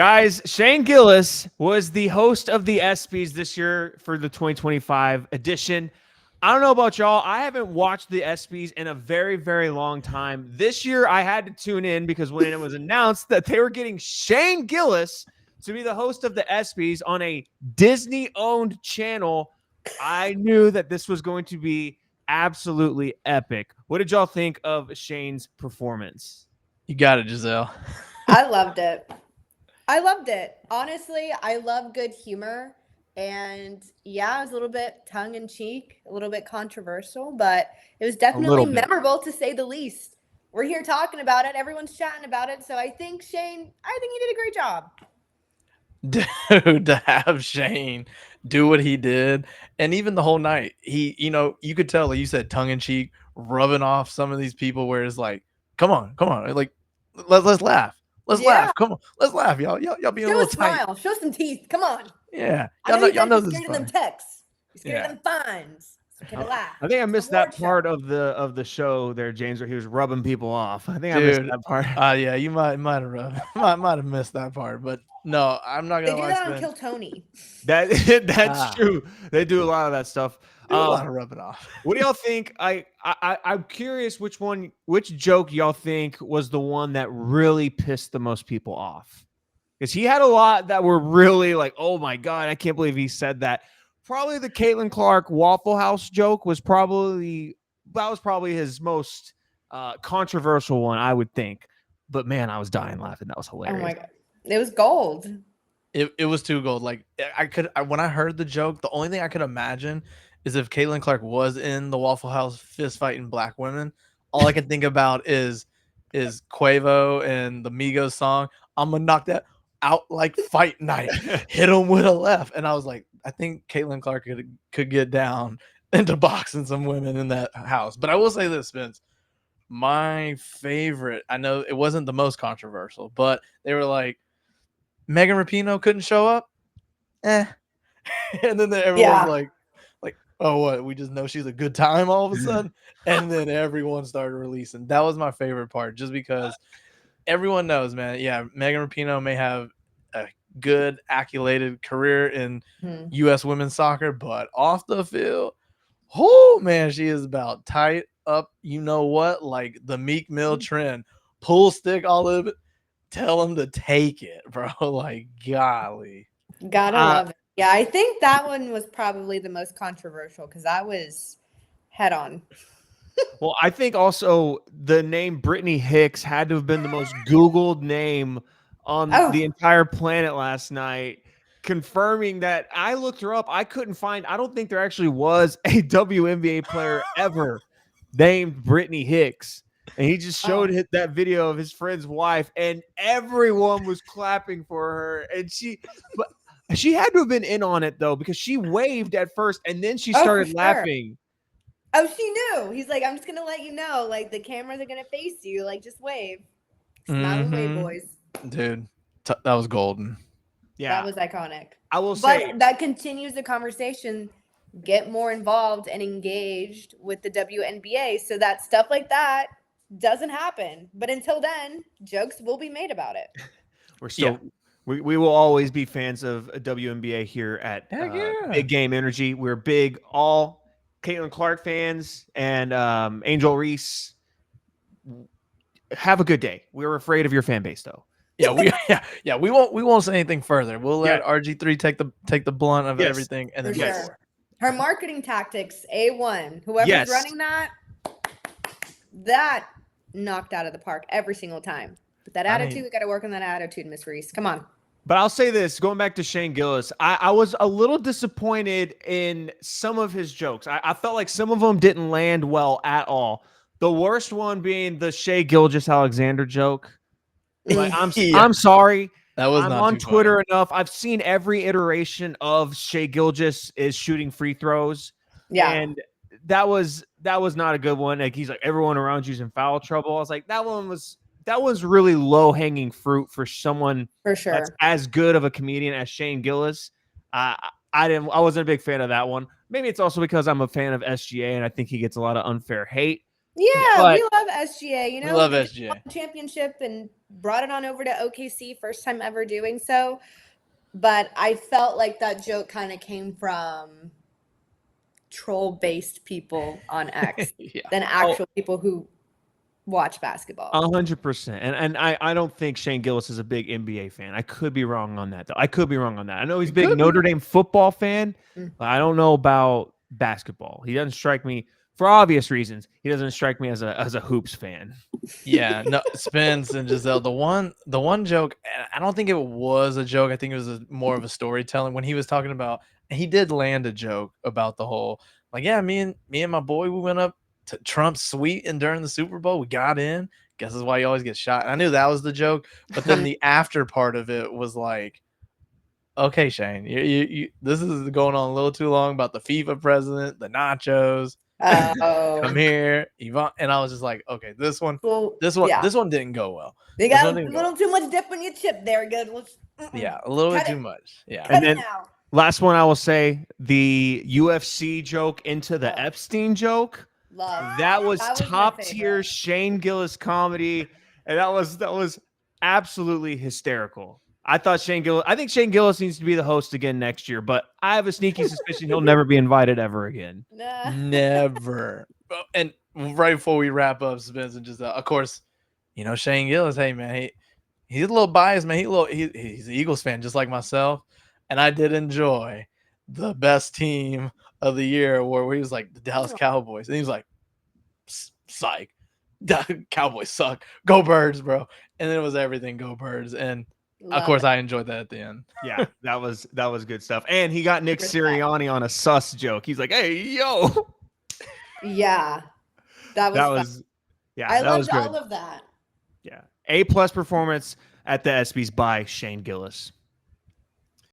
Guys, Shane Gillis was the host of the ESPYs this year for the 2025 edition. I don't know about y'all. I haven't watched the ESPYs in a very, very long time. This year, I had to tune in because when it was announced that they were getting Shane Gillis to be the host of the ESPYs on a Disney-owned channel, I knew that this was going to be absolutely epic. What did y'all think of Shane's performance? You got it, Giselle. I loved it. Honestly, I love good humor. And yeah, it was a little bit tongue in cheek, a little bit controversial, but it was definitely memorable to say the least. We're here talking about it. Everyone's chatting about it. So I think Shane, I think he did a great job. Dude, to have Shane do what he did, and even the whole night, you could tell, like you said, tongue in cheek, rubbing off some of these people where it's like, come on, like let's laugh. Let's laugh. Come on. Let's laugh, y'all. Y'all being a little tight. Smile. Show some teeth. Come on. Yeah. Y'all know this is fun. Them texts. You're scared of them fines. So can laugh. I think I missed that part of the show there, James, where he was rubbing people off. I think I missed that part. Yeah, you might have missed that part, but no, I'm not gonna. They do that on Kill Tony. That's true. They do a lot of that stuff. A lot of rubbing off. What do y'all think? I'm curious which joke y'all think was the one that really pissed the most people off? Because he had a lot that were really like, oh my God, I can't believe he said that. Probably the Caitlin Clark Waffle House joke was probably his most controversial one, I would think. But man, I was dying laughing. That was hilarious. Oh my God. It was gold. It was too gold. Like when I heard the joke, the only thing I could imagine is if Caitlin Clark was in the Waffle House fist fighting black women, all I can think about is Quavo and the Migos song, I'm gonna knock that out like fight night, hit him with a left. And I was like, I think Caitlin Clark could get down into boxing some women in that house. But I will say this, Spence, my favorite, I know it wasn't the most controversial, but they were like, Megan Rapinoe couldn't show up? And then everyone was like, oh, what? We just know she's a good time all of a sudden? And then everyone started releasing. That was my favorite part, just because everyone knows, man. Yeah, Megan Rapinoe may have a good, accoladed career in U.S. women's soccer, but off the field, oh, man, she is about tight up, you know what? Like the Meek Mill trend. Pull stick all of it. Tell them to take it, bro. Like, golly. Gotta love it. Yeah, I think that one was probably the most controversial because I was head on. Well, I think also the name Brittany Hicks had to have been the most Googled name on the entire planet last night, confirming that I looked her up. I couldn't find, I don't think there actually was a WNBA player ever named Brittany Hicks. And he just showed that video of his friend's wife, and everyone was clapping for her. And she had to have been in on it, though, because she waved at first, and then she started laughing. Oh, she knew. He's like, I'm just going to let you know, like, the cameras are going to face you. Like, just wave. Smile and wave, boys. Dude, that was golden. Yeah. That was iconic. I will say. But that continues the conversation. Get more involved and engaged with the WNBA so that stuff like that doesn't happen. But until then, jokes will be made about it. We're still... Yeah. We will always be fans of a WNBA here at Big Game Energy. We're big all Caitlin Clark fans and Angel Reese. Have a good day. We're afraid of your fan base, though. Yeah, we won't say anything further. We'll let RG3 take the blunt of everything, and then her marketing tactics, A1. Whoever's running that knocked out of the park every single time. But that attitude, we got to work on that attitude, Miss Reese. Come on. But I'll say this, going back to Shane Gillis, I was a little disappointed in some of his jokes. I felt like some of them didn't land well at all. The worst one being the Shai Gilgeous-Alexander joke. Like, I'm sorry. That was I'm not on too Twitter funny. enough. I've seen every iteration of Shai Gilgeous is shooting free throws. Yeah. And that was not a good one. Like, he's like, everyone around you's in foul trouble. I was like, that was really low-hanging fruit for someone that's as good of a comedian as Shane Gillis. I wasn't a big fan of that one. Maybe it's also because I'm a fan of SGA and I think he gets a lot of unfair hate. Yeah, But we love SGA. You We know, love they just SGA. won the championship and brought it on over to OKC, first time ever doing so. But I felt like that joke kind of came from troll-based people on X Yeah. than actual people who watch basketball. 100%. And I don't think Shane Gillis is a big NBA fan. I could be wrong on that, though. I could be wrong on that. I know he's a big Notre Dame football fan, but I don't know about basketball. He doesn't strike me, for obvious reasons, he doesn't strike me as a hoops fan. Yeah, no, Spence and Giselle. The one joke, I don't think it was a joke. I think it was more of a storytelling when he was talking about. He did land a joke about the whole, like, yeah, me and my boy, we went up to Trump's suite and during the Super Bowl, we got in. Guess that's why you always get shot. And I knew that was the joke, but then the after part of it was like, okay, Shane, you this is going on a little too long about the FIFA president, the nachos. Oh, Come here, Yvonne. And I was just like, okay, this one didn't go well. They This got one a didn't go little too much dip in your chip there, good. Yeah, a little Cut bit it. too much. Yeah. Cut it now. Last one I will say, the UFC joke into the Epstein joke. Love. That was That was my top favorite. tier Shane Gillis comedy, and that was absolutely hysterical. I think Shane Gillis needs to be the host again next year, but I have a sneaky suspicion he'll never be invited ever again. Nah. Never. And right before we wrap up, Spence and just of course, you know, Shane Gillis, hey man, he's a little biased, man. He's an Eagles fan just like myself. And I did enjoy the best team of the year where he was like the Dallas Cowboys. And he was like, psych. Cowboys suck. Go Birds, bro. And then it was everything go Birds. And of course, I enjoyed that at the end. Yeah, that was good stuff. And he got Nick Sirianni on a sus joke. He's like, "Hey, yo." Yeah, that was yeah. I that was loved good. all of that. Yeah, A+ performance at the ESPYs by Shane Gillis.